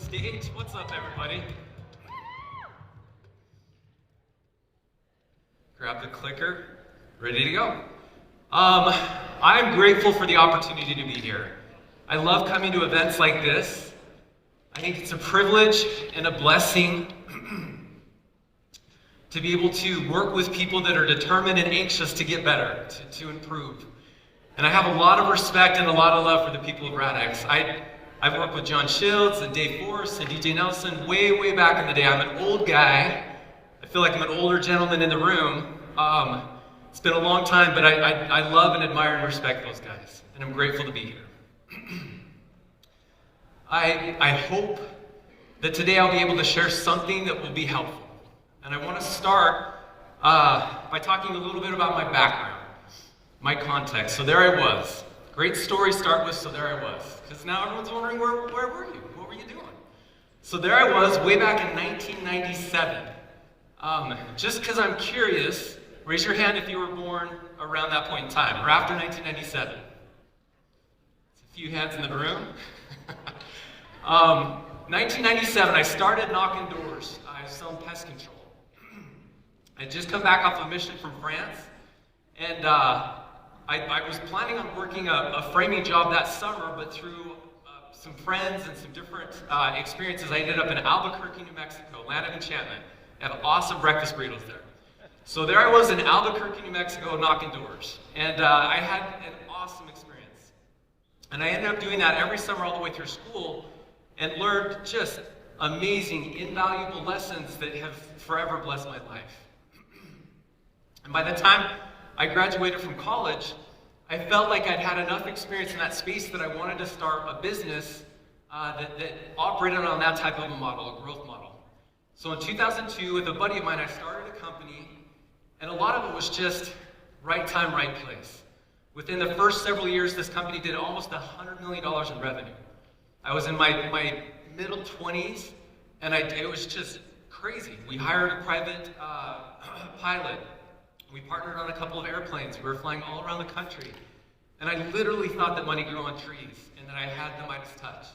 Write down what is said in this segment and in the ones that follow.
stage. What's up, everybody? Grab the clicker. Ready to go. I'm grateful for the opportunity to be here. I love coming to events like this. I think it's a privilege and a blessing to be able to work with people that are determined and anxious to get better, to improve. And I have a lot of respect and a lot of love for the people of Rad-X. I've worked with John Shields and Dave Force and DJ Nelson way back in the day. I'm an old guy. I feel like I'm an older gentleman in the room. It's been a long time, but I love and admire and respect those guys, and I'm grateful to be here. I hope that today I'll be able to share something that will be helpful. And I want to start by talking a little bit about my background, my context. So there I was. Great story to start with, so there I was. Because now everyone's wondering, where were you? What were you doing? So there I was, way back in 1997. Just because I'm curious, raise your hand if you were born around that point in time, or after 1997. There's a few hands in the room. 1997, I started knocking doors. I was selling pest control. I'd just come back off a mission from France, and I was planning on working a framing job that summer, but through some friends and some different experiences, I ended up in Albuquerque, New Mexico, land of enchantment. They have awesome breakfast burritos there. So there I was in Albuquerque, New Mexico, knocking doors, and I had an awesome experience. And I ended up doing that every summer all the way through school, and learned just amazing, invaluable lessons that have forever blessed my life. And by the time I graduated from college, I felt like I'd had enough experience in that space that I wanted to start a business that operated on that type of a model, a growth model. So in 2002, with a buddy of mine, I started a company, and a lot of it was just right time, right place. Within the first several years, this company did almost $100 million in revenue. I was in my middle 20s, and it was just crazy. We hired a private pilot. We partnered on a couple of airplanes. We were flying all around the country. And I literally thought that money grew on trees and that I had the Midas touch.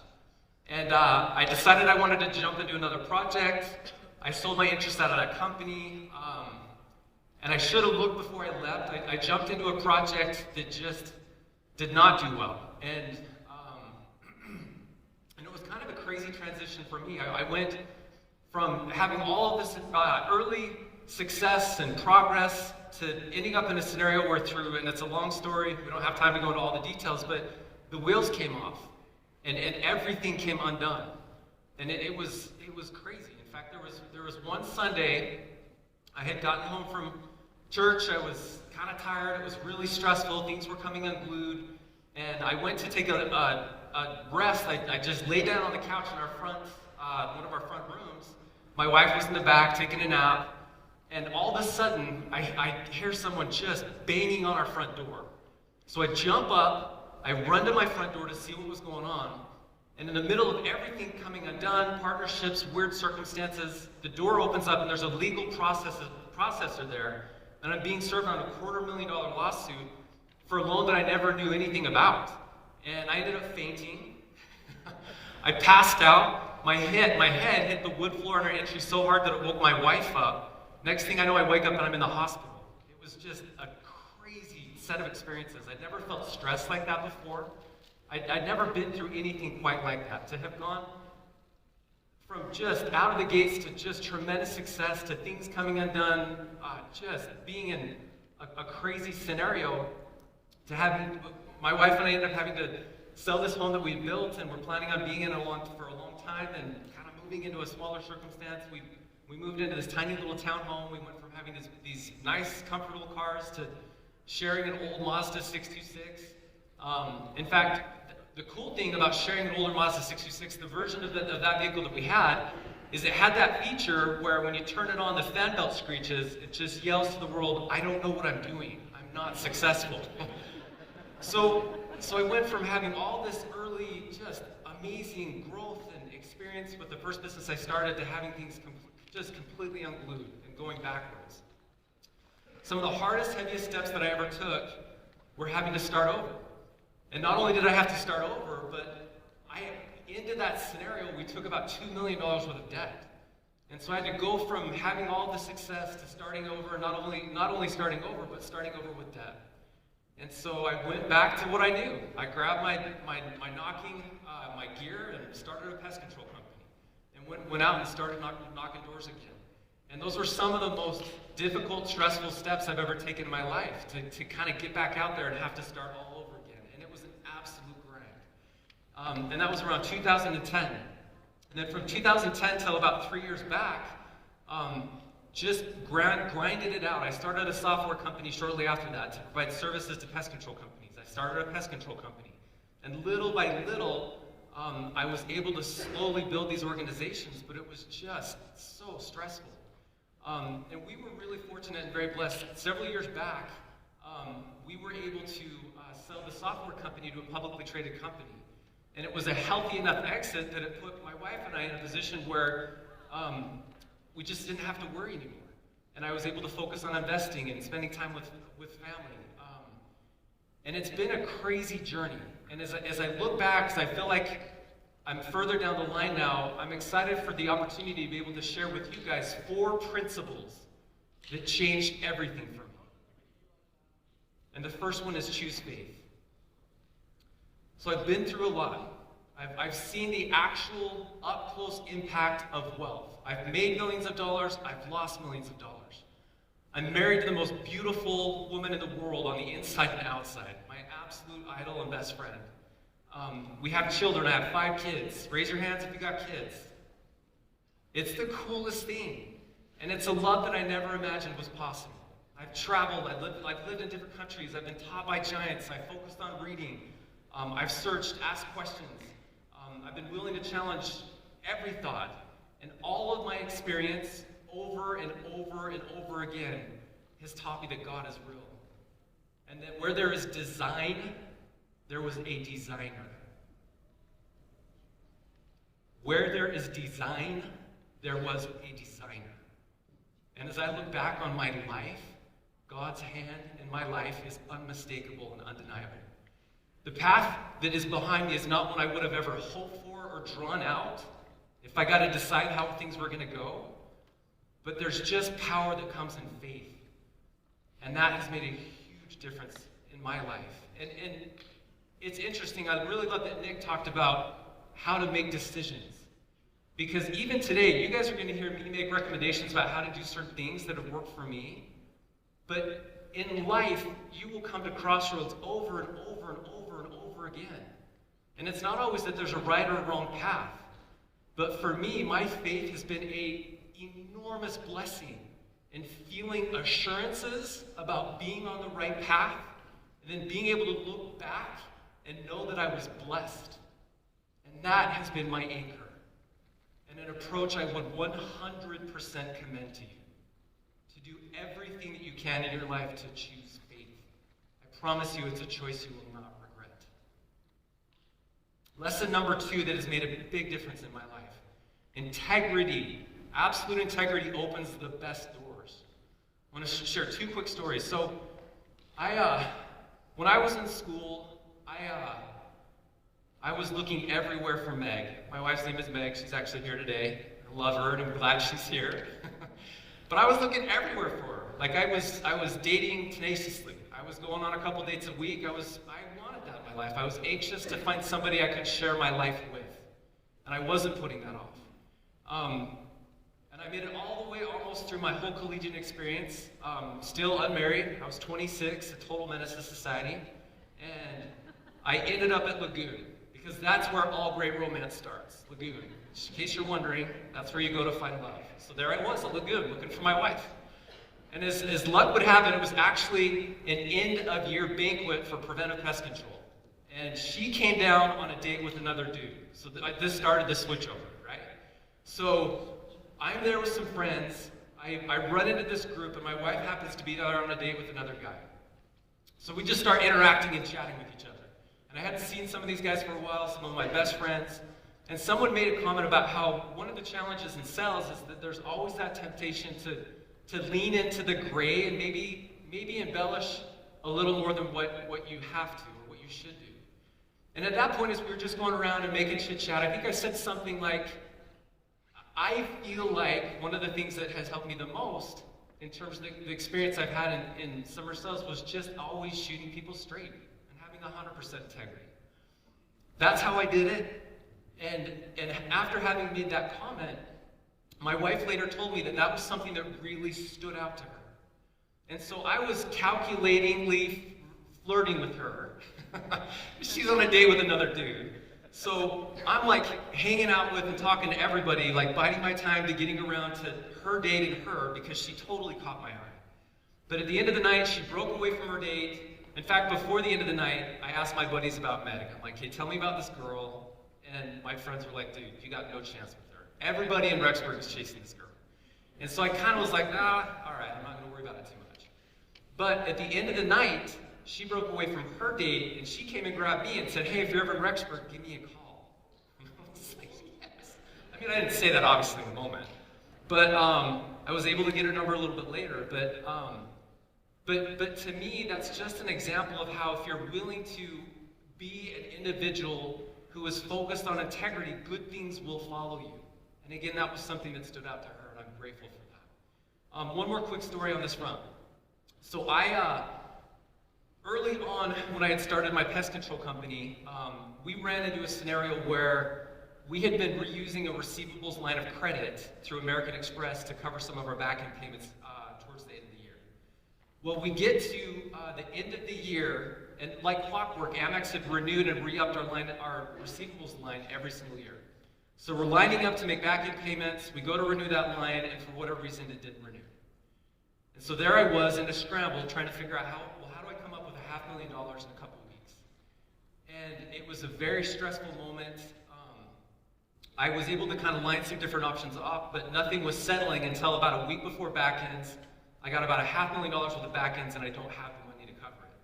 And I decided I wanted to jump into another project. I sold my interest out of that company. And I should have looked before I left. I jumped into a project that just did not do well. And it was kind of a crazy transition for me. I went from having all of this early success and progress to ending up in a scenario where and it's a long story, we don't have time to go into all the details, but the wheels came off and everything came undone. And it was crazy. In fact, there was one Sunday, I had gotten home from church, I was kind of tired, it was really stressful, things were coming unglued, and I went to take a rest. I just laid down on the couch in our front, one of our front rooms. My wife was in the back taking a nap. And all of a sudden, I hear someone just banging on our front door. So I jump up, I run to my front door to see what was going on. And in the middle of everything coming undone, partnerships, weird circumstances, the door opens up and there's a legal processor there. And I'm being served on a $250,000 lawsuit for a loan that I never knew anything about. And I ended up fainting. I passed out. My head hit the wood floor in our entry so hard that it woke my wife up. Next thing I know, I wake up and I'm in the hospital. It was just a crazy set of experiences. I'd never felt stressed like that before. I'd never been through anything quite like that. To have gone from just out of the gates to just tremendous success to things coming undone, just being in a crazy scenario, to having, my wife and I ended up having to sell this home that we built and we're planning on being in for a long time and kind of moving into a smaller circumstance. We moved into this tiny little townhome. We went from having these nice, comfortable cars to sharing an old Mazda 626. In fact, the cool thing about sharing an older Mazda 626, the version of that vehicle that we had, is it had that feature where when you turn it on, the fan belt screeches, it just yells to the world, I don't know what I'm doing. I'm not successful. So I went from having all this early, just amazing growth and experience with the first business I started to having things just completely unglued and going backwards. Some of the hardest, heaviest steps that I ever took were having to start over. And not only did I have to start over, but into that scenario, we took about $2 million worth of debt. And so I had to go from having all the success to starting over, not only starting over, but starting over with debt. And so I went back to what I knew. I grabbed my gear and started a pest control company. And went out and started knocking doors again. And those were some of the most difficult, stressful steps I've ever taken in my life, to kind of get back out there and have to start all over again. And it was an absolute grind. And that was around 2010. And then from 2010 till about 3 years back, just grinded it out. I started a software company shortly after that to provide services to pest control companies. I started a pest control company. And little by little, I was able to slowly build these organizations, but it was just so stressful. And we were really fortunate and very blessed. Several years back, we were able to sell the software company to a publicly traded company. And it was a healthy enough exit that it put my wife and I in a position where we just didn't have to worry anymore. And I was able to focus on investing and spending time with family. And it's been a crazy journey. And as I look back, because I feel like I'm further down the line now, I'm excited for the opportunity to be able to share with you guys 4 principles that changed everything for me. And the first one is choose faith. So I've been through a lot. I've seen the actual up-close impact of wealth. I've made millions of dollars. I've lost millions of dollars. I'm married to the most beautiful woman in the world on the inside and outside, my absolute idol and best friend. We have children. I have 5 kids. Raise your hands if you got kids. It's the coolest thing. And it's a love that I never imagined was possible. I've traveled. I've lived in different countries. I've been taught by giants. I focused on reading. I've searched, asked questions. I've been willing to challenge every thought. And all of my experience over and over and over again has taught me that God is real. And that where there is design, there was a designer. Where there is design, there was a designer. And as I look back on my life, God's hand in my life is unmistakable and undeniable. The path that is behind me is not one I would have ever hoped for or drawn out if I got to decide how things were going to go. But there's just power that comes in faith. And that has made a huge difference in my life. And it's interesting, I really love that Nick talked about how to make decisions. Because even today, you guys are going to hear me make recommendations about how to do certain things that have worked for me. But in life, you will come to crossroads over and over and over and over again. And it's not always that there's a right or a wrong path. But for me, my faith has been an enormous blessing in feeling assurances about being on the right path, and then being able to look back and know that I was blessed. And that has been my anchor, and an approach I would 100% commend to you. To do everything that you can in your life to choose faith. I promise you it's a choice you will not regret. Lesson number 2 that has made a big difference in my life. Integrity. Absolute integrity opens the best doors. I want to share 2 quick stories. So, when I was in school, I was looking everywhere for Meg. My wife's name is Meg. She's actually here today. I love her and I'm glad she's here. But I was looking everywhere for her. Like I was dating tenaciously. I was going on a couple dates a week. I wanted that in my life. I was anxious to find somebody I could share my life with. And I wasn't putting that off. And I made it all the way almost through my whole collegiate experience. Still unmarried. I was 26, a total menace to society. And I ended up at Lagoon, because that's where all great romance starts, Lagoon. Just in case you're wondering, that's where you go to find love. So there I was at Lagoon, looking for my wife. And as luck would have it, it was actually an end-of-year banquet for preventive pest control. And she came down on a date with another dude. So this started the switchover, right? So I'm there with some friends. I run into this group, and my wife happens to be there on a date with another guy. So we just start interacting and chatting with each other. And I hadn't seen some of these guys for a while, some of my best friends. And someone made a comment about how one of the challenges in sales is that there's always that temptation to lean into the gray and maybe embellish a little more than what you have to or what you should do. And at that point, as we were just going around and making chit chat, I think I said something like, I feel like one of the things that has helped me the most in terms of the experience I've had in summer sales was just always shooting people straight and having 100% integrity. That's how I did it. And after having made that comment, my wife later told me that that was something that really stood out to her. And so I was calculatingly flirting with her. She's on a date with another dude. So I'm like hanging out with and talking to everybody, like biding my time to getting around to her dating her because she totally caught my eye. But at the end of the night, she broke away from her date. In fact, before the end of the night, I asked my buddies about Meg. I'm like, hey, tell me about this girl. And my friends were like, dude, you got no chance with her. Everybody in Rexburg is chasing this girl. And so I kind of was like, all right, I'm not going to worry about it too much. But at the end of the night, she broke away from her date, and she came and grabbed me and said, hey, if you're ever in Rexburg, give me a call. And I was like, yes. I mean, I didn't say that obviously in the moment. But I was able to get her number a little bit later. But to me, that's just an example of how if you're willing to be an individual who is focused on integrity, good things will follow you. And again, that was something that stood out to her, and I'm grateful for that. One more quick story on this front. So early on, when I had started my pest control company, we ran into a scenario where we had been reusing a receivables line of credit through American Express to cover some of our back-end payments towards the end of the year. Well, we get to the end of the year, and like clockwork, Amex had renewed and re-upped our receivables line every single year. So we're lining up to make back-end payments. We go to renew that line, and for whatever reason, it didn't renew. And so there I was in a scramble trying to figure out how do I come up with $500,000 in a couple of weeks? And it was a very stressful moment. I was able to kind of line some different options up, but nothing was settling until about a week before back ends. I got about $500,000 worth of back ends, and I don't have the money to cover it.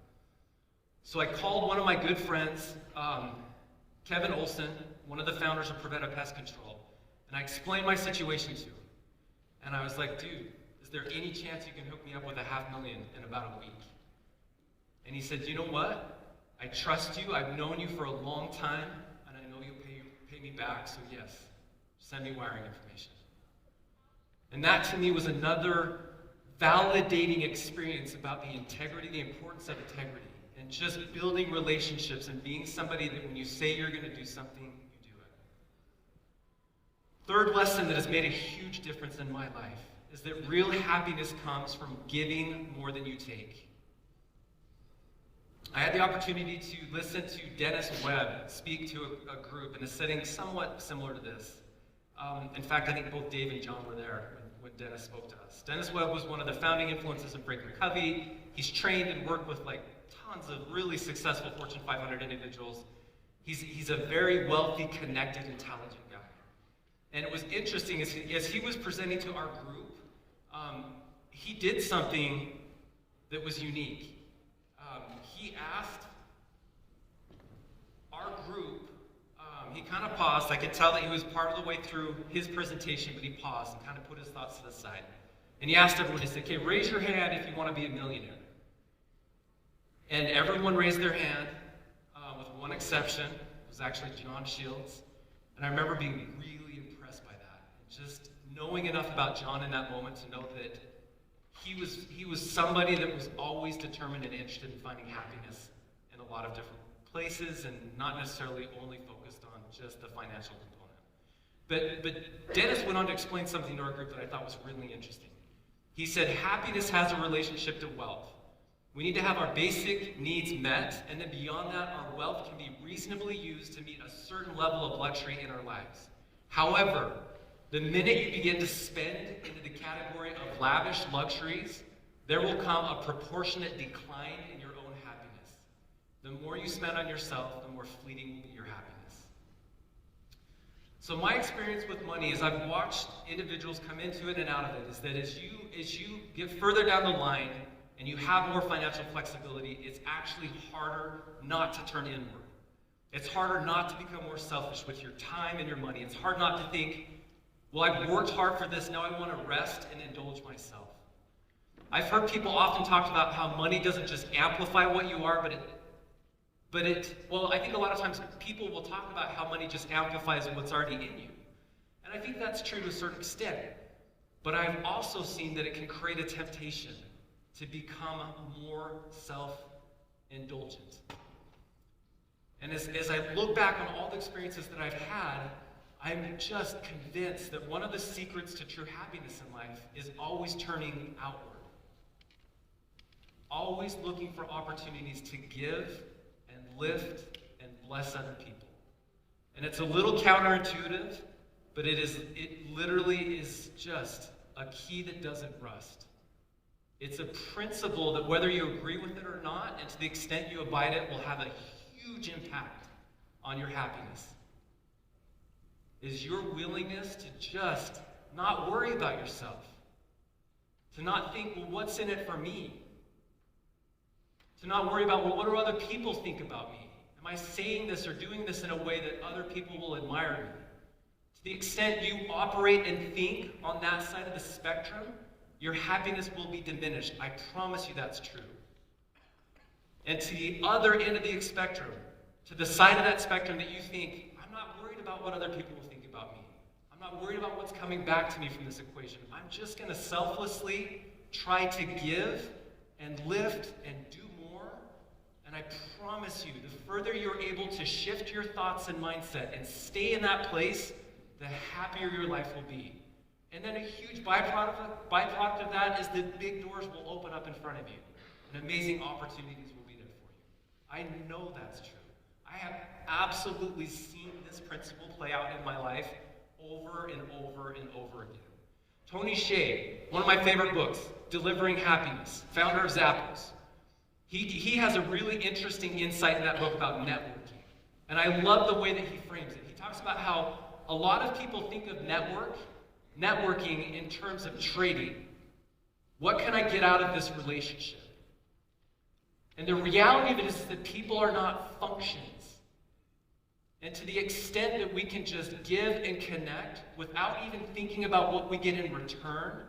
So I called one of my good friends, Kevin Olson, one of the founders of Preventa Pest Control, and I explained my situation to him. And I was like, dude, is there any chance you can hook me up with $500,000 in about a week? And he said, you know what? I trust you. I've known you for a long time, and I know you'll pay me back, so yes, send me wiring information. And that to me was another validating experience about the integrity, the importance of integrity, and just building relationships and being somebody that when you say you're going to do something, you do it. Third lesson that has made a huge difference in my life is that real happiness comes from giving more than you take. I had the opportunity to listen to Dennis Webb speak to a group in a setting somewhat similar to this. In fact, I think both Dave and John were there when Dennis spoke to us. Dennis Webb was one of the founding influences of Franklin Covey. He's trained and worked with like tons of really successful Fortune 500 individuals. He's a very wealthy, connected, intelligent guy. And it was interesting as he was presenting to our group, he did something that was unique. He asked our group, he kind of paused. I could tell that he was part of the way through his presentation, but he paused and kind of put his thoughts to the side. And he asked everyone, he said, okay, raise your hand if you want to be a millionaire. And everyone raised their hand, with one exception. It was actually John Shields. And I remember being really impressed by that. Just knowing enough about John in that moment to know that he was somebody that was always determined and interested in finding happiness in a lot of different places and not necessarily only focused on just the financial component. But Dennis went on to explain something to our group that I thought was really interesting. He said, happiness has a relationship to wealth. We need to have our basic needs met, and then beyond that, our wealth can be reasonably used to meet a certain level of luxury in our lives. However, the minute you begin to spend into the category of lavish luxuries, there will come a proportionate decline in your own happiness. The more you spend on yourself, the more fleeting will be your happiness. So my experience with money, as I've watched individuals come into it and out of it, is that as you get further down the line and you have more financial flexibility, it's actually harder not to turn inward. It's harder not to become more selfish with your time and your money. It's hard not to think, well, I've worked hard for this, now I want to rest and indulge myself. I've heard people often talk about how money doesn't just amplify what you are, but Well, I think a lot of times people will talk about how money just amplifies what's already in you. And I think that's true to a certain extent. But I've also seen that it can create a temptation to become more self-indulgent. And as I look back on all the experiences that I've had, I'm just convinced that one of the secrets to true happiness in life is always turning outward. Always looking for opportunities to give and lift and bless other people. And it's a little counterintuitive, but it literally is just a key that doesn't rust. It's a principle that whether you agree with it or not, and to the extent you abide it, will have a huge impact on your happiness. Is your willingness to just not worry about yourself. To not think, well, what's in it for me? To not worry about, well, what do other people think about me? Am I saying this or doing this in a way that other people will admire me? To the extent you operate and think on that side of the spectrum, your happiness will be diminished. I promise you that's true. And to the other end of the spectrum, to the side of that spectrum that you think, I'm not worried about what other people will think about me. I'm not worried about what's coming back to me from this equation. I'm just going to selflessly try to give and lift and do more. And I promise you, the further you're able to shift your thoughts and mindset and stay in that place, the happier your life will be. And then a huge byproduct of that is that big doors will open up in front of you. And amazing opportunities will be there for you. I know that's true. I have absolutely seen this principle play out in my life over and over and over again. Tony Hsieh, one of my favorite books, Delivering Happiness, founder of Zappos. He has a really interesting insight in that book about networking. And I love the way that he frames it. He talks about how a lot of people think of networking in terms of trading. What can I get out of this relationship? And the reality of it is that people are not functions. And to the extent that we can just give and connect without even thinking about what we get in return,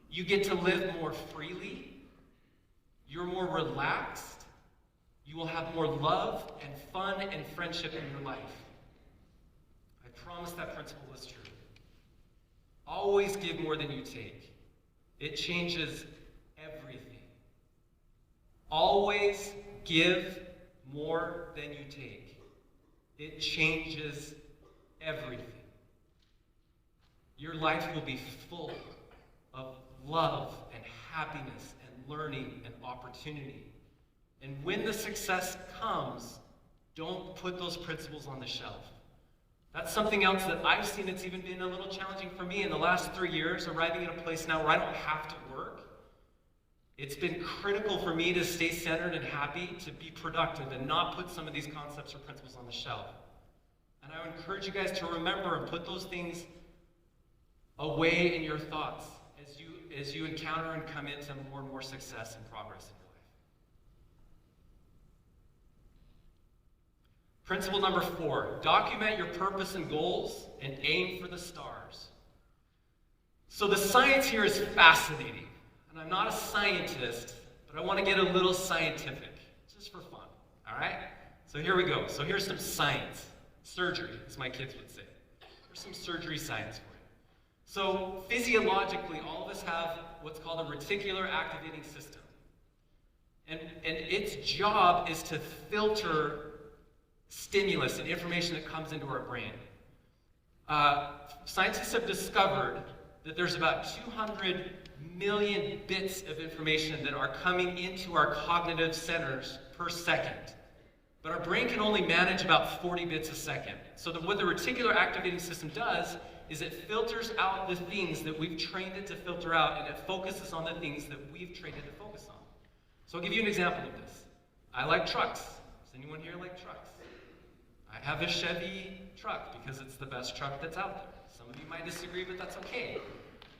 you get to live more freely, you're more relaxed, you will have more love and fun and friendship in your life. I promise that principle is true. Always give more than you take. It changes everything. Always give more than you take. It changes everything. Your life will be full of love and happiness and learning and opportunity. And when the success comes, don't put those principles on the shelf. That's something else that I've seen that's even been a little challenging for me in the last 3 years, arriving at a place now where I don't have to work. It's been critical for me to stay centered and happy, to be productive, and not put some of these concepts or principles on the shelf. And I would encourage you guys to remember and put those things away in your thoughts as you encounter and come into more and more success and progress in your life. Principle number 4, document your purpose and goals and aim for the stars. So the science here is fascinating. And I'm not a scientist, but I want to get a little scientific, just for fun, all right? So here we go. So here's some science. Surgery, as my kids would say. There's some surgery science for you. So physiologically, all of us have what's called a reticular activating system. And its job is to filter stimulus and information that comes into our brain. Scientists have discovered that there's about 200 million bits of information that are coming into our cognitive centers per second. But our brain can only manage about 40 bits a second. So what the reticular activating system does is it filters out the things that we've trained it to filter out, and it focuses on the things that we've trained it to focus on. So I'll give you an example of this. I like trucks. Does anyone here like trucks? I have a Chevy truck because it's the best truck that's out there. Some of you might disagree, but that's okay.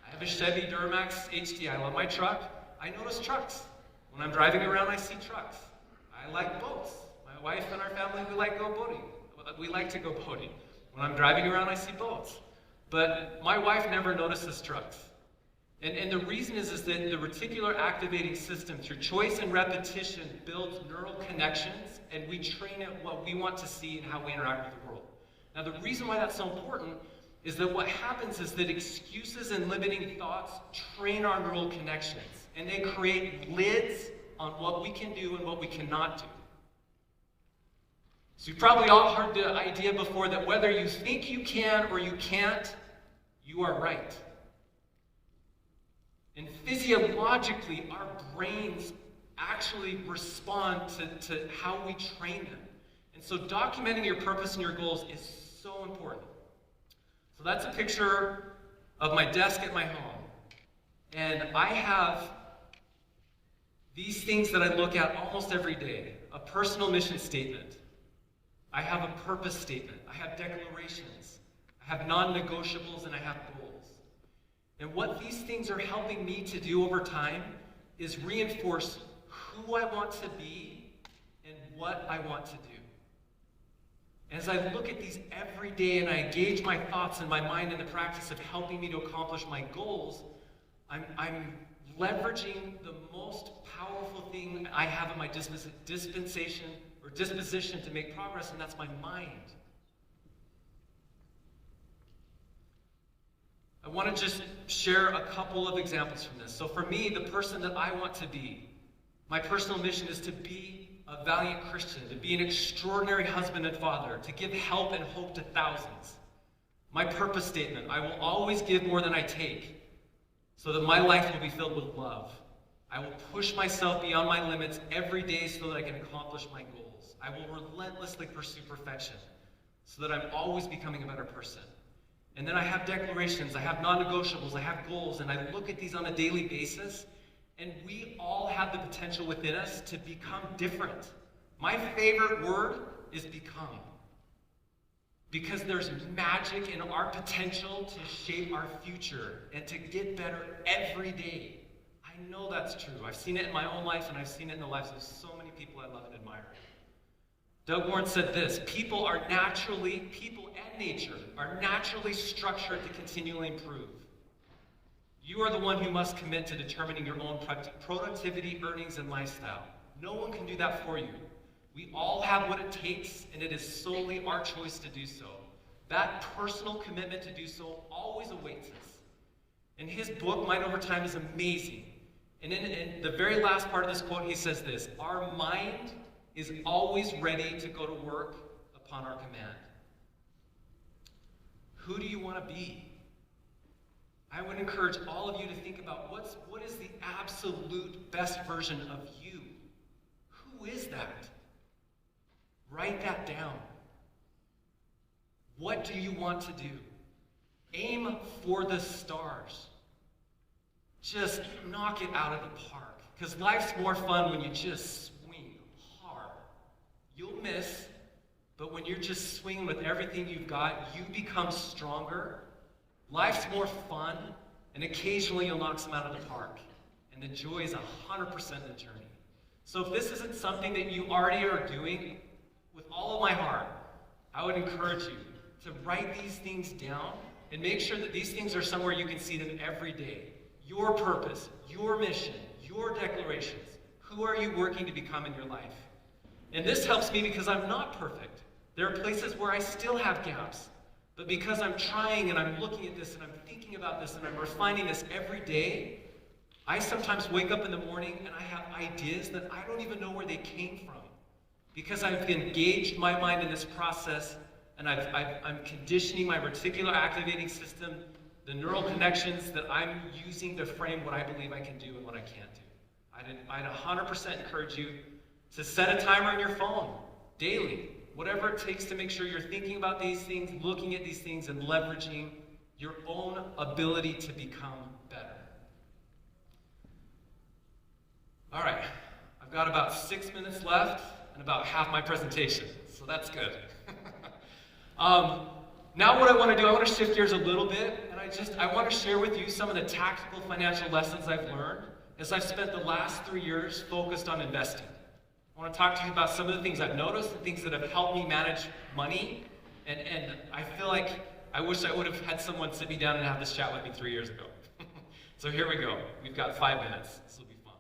I have a Chevy Duramax HD. I love my truck. I notice trucks. When I'm driving around, I see trucks. I like boats. My wife and our family, we like to go boating. When I'm driving around, I see boats. But my wife never notices trucks. And the reason is that the reticular activating system, through choice and repetition, builds neural connections, and we train it what we want to see and how we interact with the world. Now, the reason why that's so important is that what happens is that excuses and limiting thoughts train our neural connections, and they create lids on what we can do and what we cannot do. So you've probably all heard the idea before that whether you think you can or you can't, you are right. And physiologically, our brains actually respond to how we train them. And so documenting your purpose and your goals is so important. So that's a picture of my desk at my home. And I have these things that I look at almost every day. A personal mission statement. I have a purpose statement. I have declarations. I have non-negotiables, and I have goals. And what these things are helping me to do over time is reinforce who I want to be and what I want to do. As I look at these every day and I engage my thoughts and my mind in the practice of helping me to accomplish my goals, I'm leveraging the most powerful thing I have in my disposition to make progress, and that's my mind. I want to just share a couple of examples from this. So for me, the person that I want to be, my personal mission is to be a valiant Christian, to be an extraordinary husband and father, to give help and hope to thousands. My purpose statement, I will always give more than I take, so that my life will be filled with love. I will push myself beyond my limits every day so that I can accomplish my goals. I will relentlessly pursue perfection, so that I'm always becoming a better person. And then I have declarations, I have non-negotiables, I have goals, and I look at these on a daily basis, and we all have the potential within us to become different. My favorite word is become. Because there's magic in our potential to shape our future and to get better every day. I know that's true. I've seen it in my own life, and I've seen it in the lives of so many people I love and admire. Doug Warren said this: people and nature are naturally structured to continually improve. You are the one who must commit to determining your own productivity, earnings, and lifestyle. No one can do that for you. We all have what it takes, and it is solely our choice to do so. That personal commitment to do so always awaits us. And his book, Mind Over Time, is amazing. And in the very last part of this quote, he says this: our mind is always ready to go to work upon our command. Who do you want to be? I would encourage all of you to think about what is the absolute best version of you? Who is that? Write that down. What do you want to do? Aim for the stars. Just knock it out of the park. Because life's more fun when you just swing hard. You'll miss, but when you're just swinging with everything you've got, you become stronger. Life's more fun, and occasionally you'll knock some out of the park. And the joy is 100% the journey. So if this isn't something that you already are doing, with all of my heart, I would encourage you to write these things down and make sure that these things are somewhere you can see them every day. Your purpose, your mission, your declarations. Who are you working to become in your life? And this helps me because I'm not perfect. There are places where I still have gaps. But because I'm trying and I'm looking at this and I'm thinking about this and I'm refining this every day, I sometimes wake up in the morning and I have ideas that I don't even know where they came from. Because I've engaged my mind in this process, and I'm conditioning my reticular activating system, the neural connections that I'm using to frame what I believe I can do and what I can't do. I'd 100% encourage you to set a timer on your phone daily, whatever it takes to make sure you're thinking about these things, looking at these things, and leveraging your own ability to become better. All right, I've got about 6 minutes left and about half my presentation, so that's good. Now what I want to do, I want to shift gears a little bit, and I want to share with you some of the tactical financial lessons I've learned as I've spent the last 3 years focused on investing. I want to talk to you about some of the things I've noticed, the things that have helped me manage money, and I feel like I wish I would have had someone sit me down and have this chat with me 3 years ago. So here we go. We've got 5 minutes. This will be fun.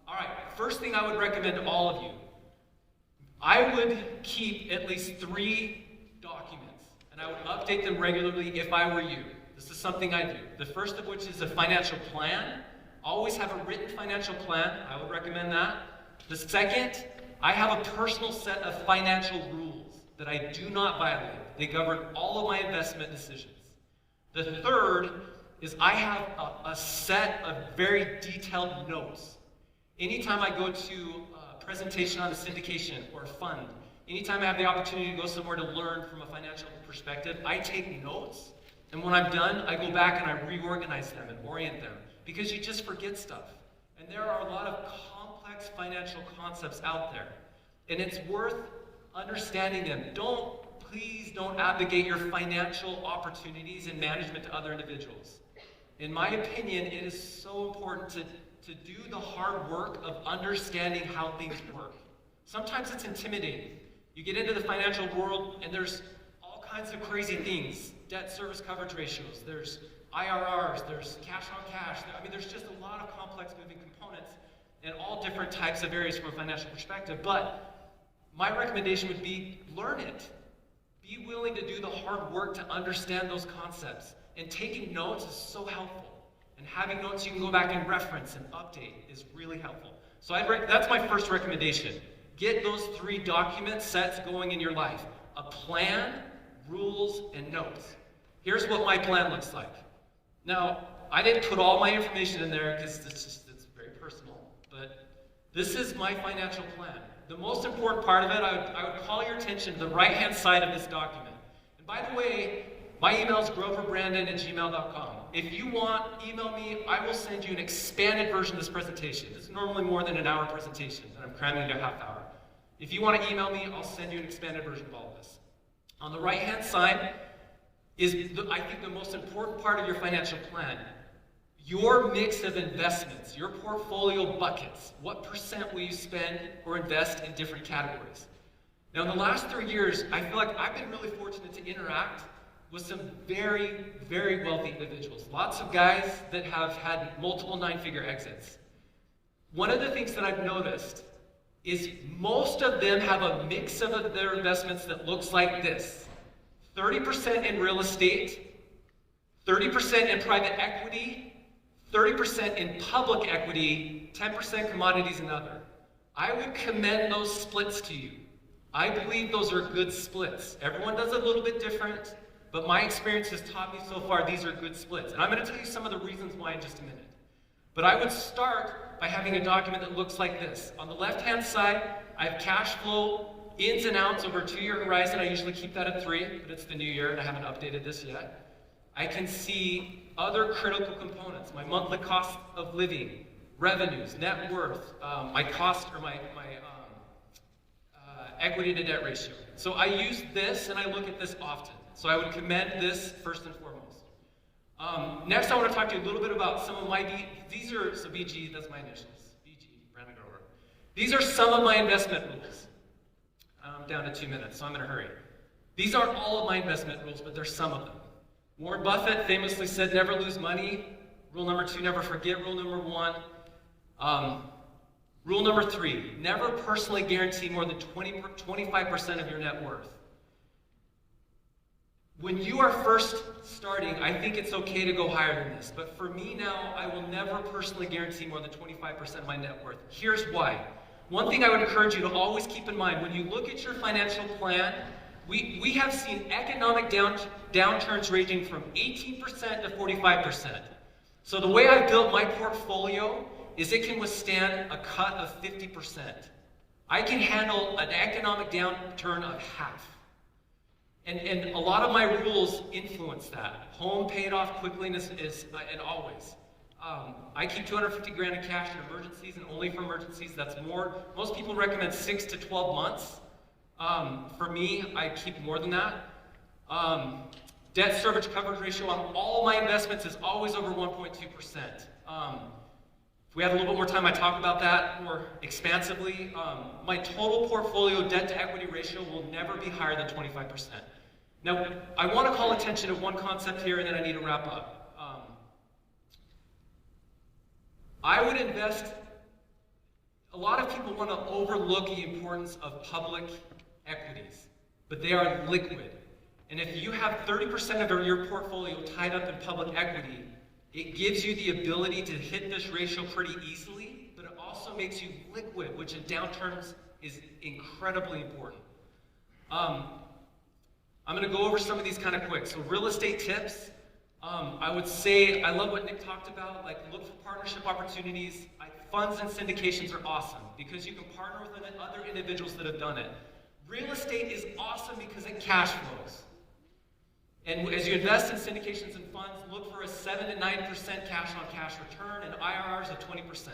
All right, first thing I would recommend to all of you, I would keep at least 3 documents, and I would update them regularly if I were you. This is something I do. The first of which is a financial plan. Always have a written financial plan. I would recommend that. The second, I have a personal set of financial rules that I do not violate. They govern all of my investment decisions. The third is I have a set of very detailed notes. Anytime I go to a presentation on a syndication or a fund, anytime I have the opportunity to go somewhere to learn from a financial perspective, I take notes. And when I'm done, I go back and I reorganize them and orient them, because you just forget stuff. And there are a lot of complex financial concepts out there, and it's worth understanding them. Please don't abdicate your financial opportunities and management to other individuals. In my opinion, it is so important to do the hard work of understanding how things work. Sometimes it's intimidating. You get into the financial world and there's all kinds of crazy things. Debt service coverage ratios, there's IRRs, there's cash on cash. I mean, there's just a lot of complex moving components in all different types of areas from a financial perspective. But my recommendation would be learn it. Be willing to do the hard work to understand those concepts. And taking notes is so helpful. And having notes you can go back and reference and update is really helpful. So that's my first recommendation. Get those 3 document sets going in your life. A plan, rules, and notes. Here's what my plan looks like. Now, I didn't put all my information in there because it's very personal, but this is my financial plan. The most important part of it, I would call your attention to the right-hand side of this document. And by the way, my email is groverbrandon@gmail.com. If you want, email me. I will send you an expanded version of this presentation. This is normally more than an hour presentation, and I'm cramming into a half hour. If you want to email me, I'll send you an expanded version of all of this. On the right-hand side is, I think, the most important part of your financial plan. Your mix of investments, your portfolio buckets. What % will you spend or invest in different categories? Now, in the last 3 years, I feel like I've been really fortunate to interact with some very, very wealthy individuals. Lots of guys that have had multiple 9-figure exits. One of the things that I've noticed is most of them have a mix of their investments that looks like this. 30% in real estate, 30% in private equity, 30% in public equity, 10% commodities and other. I would commend those splits to you. I believe those are good splits. Everyone does a little bit different, but my experience has taught me so far these are good splits. And I'm going to tell you some of the reasons why in just a minute. But I would start by having a document that looks like this. On the left-hand side, I have cash flow, ins and outs over a 2-year horizon. I usually keep that at 3, but it's the new year and I haven't updated this yet. I can see other critical components, my monthly cost of living, revenues, net worth, my cost or my equity to debt ratio. So I use this and I look at this often. So I would commend this first and foremost. Next, I want to talk to you a little bit about some of my, VG, that's my initials, VG, Brandon Grover. These are some of my investment rules. I'm down to 2 minutes, so I'm in a hurry. These aren't all of my investment rules, but there's some of them. Warren Buffett famously said, never lose money. Rule number 2, never forget. Rule number 1. Rule number 3, never personally guarantee more than 25% of your net worth. When you are first starting, I think it's okay to go higher than this. But for me now, I will never personally guarantee more than 25% of my net worth. Here's why. One thing I would encourage you to always keep in mind, when you look at your financial plan, we have seen economic downturns ranging from 18% to 45%. So the way I built my portfolio is it can withstand a cut of 50%. I can handle an economic downturn of half. And a lot of my rules influence that. Home paid off quickly and always. I keep 250 grand in cash in emergencies, and only for emergencies. That's more. Most people recommend 6 to 12 months. For me, I keep more than that. Debt service coverage ratio on all my investments is always over 1.2%. If we have a little bit more time, I talk about that more expansively. My total portfolio debt to equity ratio will never be higher than 25%. Now, I want to call attention to one concept here, and then I need to wrap up. I would invest. A lot of people want to overlook the importance of public equities, but they are liquid. And if you have 30% of your portfolio tied up in public equity, it gives you the ability to hit this ratio pretty easily, but it also makes you liquid, which in downturns is incredibly important. I'm going to go over some of these kind of quick. So real estate tips. I would say, I love what Nick talked about, like look for partnership opportunities. Funds and syndications are awesome because you can partner with other individuals that have done it. Real estate is awesome because it cash flows. And as you invest in syndications and funds, look for a 7 to 9% cash on cash return and IRRs of 20%.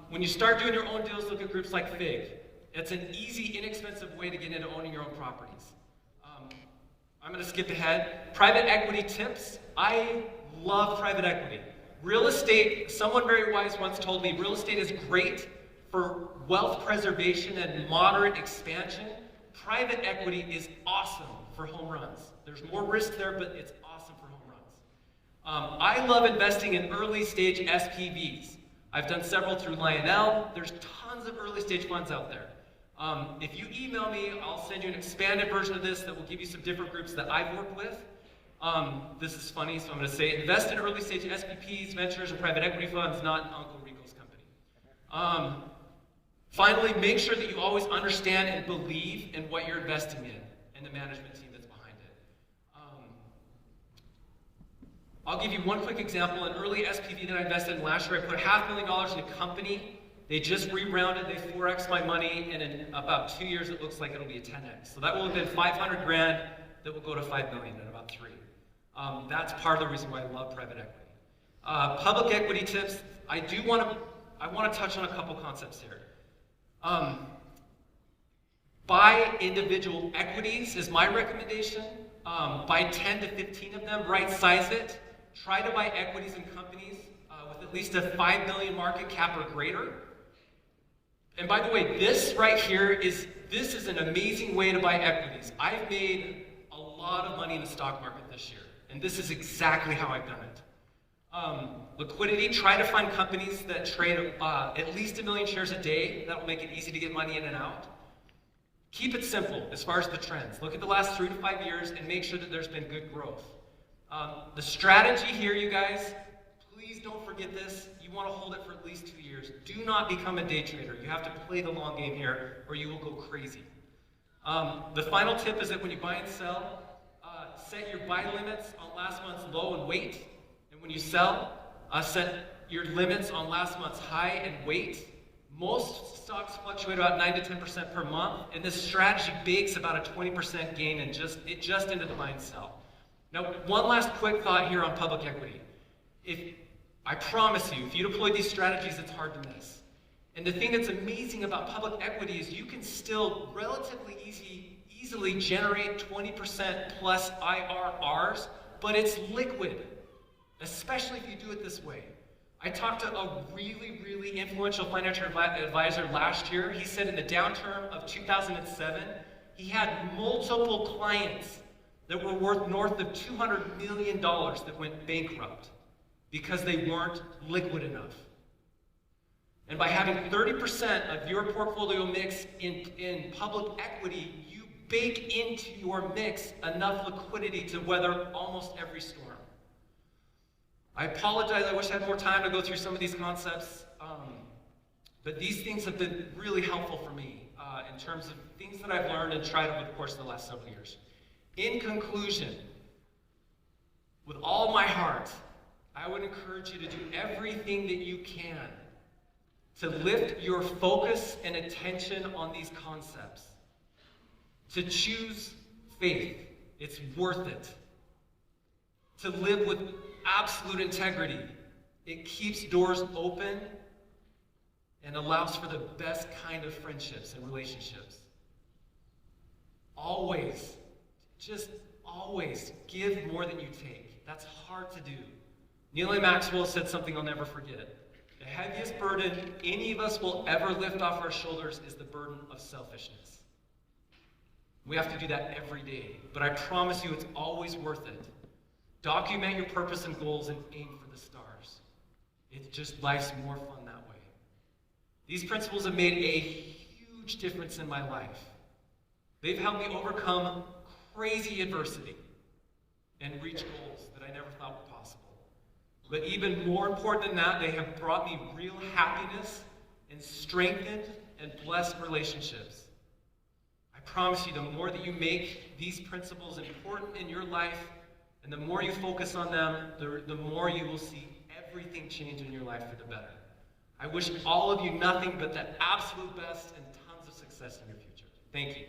When you start doing your own deals, look at groups like FIG. It's an easy, inexpensive way to get into owning your own properties. I'm going to skip ahead. Private equity tips. I love private equity. Real estate, someone very wise once told me, real estate is great for wealth preservation and moderate expansion. Private equity is awesome for home runs. There's more risk there, but it's awesome for home runs. I love investing in early stage SPVs. I've done several through Lionel. There's tons of early stage funds out there. If you email me, I'll send you an expanded version of this that will give you some different groups that I've worked with. This is funny, so I'm going to say invest in early stage SPPs, ventures, and private equity funds, not in Uncle Rico's company. Finally, make sure that you always understand and believe in what you're investing in and the management team that's behind it. I'll give you one quick example. An early SPV that I invested in last year, I put $500,000 in a company. They just re-rounded, they 4x my money, and in about 2 years it looks like it'll be a 10x. So that will have been 500 grand that will go to 5 million in about 3. That's part of the reason why I love private equity. Public equity tips, I want to touch on a couple concepts here. Buy individual equities is my recommendation. Buy 10 to 15 of them, right size it. Try to buy equities in companies with at least a 5 million market cap or greater. And by the way, this right here is an amazing way to buy equities. I've made a lot of money in the stock market this year, and this is exactly how I've done it. Liquidity, try to find companies that trade at least 1 million shares a day. That will make it easy to get money in and out. Keep it simple as far as the trends. Look at the last 3 to 5 years and make sure that there's been good growth. The strategy here, you guys, please don't forget this. You want to hold it for at least 2 years. Do not become a day trader. You have to play the long game here or you will go crazy. The final tip is that when you buy and sell, set your buy limits on last month's low and wait. And when you sell, set your limits on last month's high and wait. Most stocks fluctuate about 9 to 10% per month, and this strategy bakes about a 20% gain and just into the buy and sell. Now, one last quick thought here on public equity. I promise you, if you deploy these strategies, it's hard to miss. And the thing that's amazing about public equity is you can still relatively easily generate 20% plus IRRs, but it's liquid, especially if you do it this way. I talked to a really, really influential financial advisor last year. He said in the downturn of 2007, he had multiple clients that were worth north of $200 million that went bankrupt because they weren't liquid enough. And by having 30% of your portfolio mix in public equity, you bake into your mix enough liquidity to weather almost every storm. I apologize, I wish I had more time to go through some of these concepts, but these things have been really helpful for me in terms of things that I've learned and tried over the course of the last several years. In conclusion, with all my heart, I would encourage you to do everything that you can to lift your focus and attention on these concepts. To choose faith, it's worth it. To live with absolute integrity, it keeps doors open and allows for the best kind of friendships and relationships. Always, just always give more than you take. That's hard to do. Neil A. Maxwell said something I'll never forget. The heaviest burden any of us will ever lift off our shoulders is the burden of selfishness. We have to do that every day, but I promise you it's always worth it. Document your purpose and goals and aim for the stars. life's more fun that way. These principles have made a huge difference in my life. They've helped me overcome crazy adversity and reach goals that I never thought were possible. But even more important than that, they have brought me real happiness and strengthened and blessed relationships. I promise you, the more that you make these principles important in your life, and the more you focus on them, the more you will see everything change in your life for the better. I wish all of you nothing but the absolute best and tons of success in your future. Thank you.